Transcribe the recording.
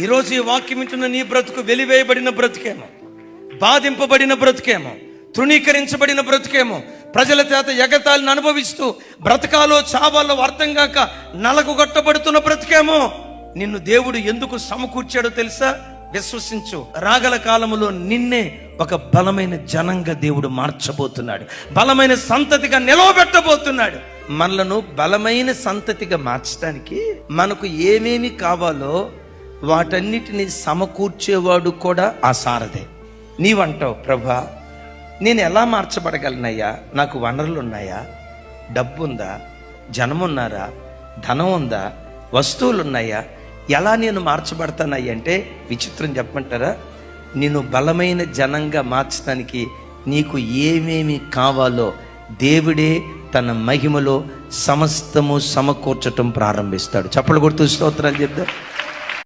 ఈరోజు ఈ వాక్యం వింటున్న నీ బ్రతుకు వెలివేయబడిన బ్రతుకేమో, బాధింపబడిన బ్రతుకేమో, తృణీకరించబడిన బ్రతుకేమో, ప్రజల చేత ఎగతాళిని అనుభవిస్తూ బ్రతకాలో చావాలో అర్థం కాక నలగొట్టబడుతున్న బ్రతుకేమో. నిన్ను దేవుడు ఎందుకు సమకూర్చాడో తెలుసా? విశ్వసించు. రాగల కాలములో నిన్నే ఒక బలమైన జనంగా దేవుడు మార్చబోతున్నాడు, బలమైన సంతతిగా నిలవబెట్టబోతున్నాడు. మనలను బలమైన సంతతిగా మార్చడానికి మనకు ఏమేమి కావాలో వాటన్నిటిని సమకూర్చేవాడు కూడా ఆ సారథే. నీవంటావు, ప్రభా నేను ఎలా మార్చబడగలనయ్యా? నాకు వనరులు ఉన్నాయా? డబ్బు ఉందా? జనం ఉన్నారా? ధనం ఉందా? వస్తువులు ఉన్నాయా? ఎలా నేను మార్చబడతానయ్యా అంటే విచిత్రం చెప్పమంటారా? నేను బలమైన జనంగా మార్చడానికి నీకు ఏమేమి కావాలో దేవుడే తన మహిమలో సమస్తము సమకూర్చటం ప్రారంభిస్తాడు. చప్పలు కొడుతూ స్తోత్రాలు చెప్తా.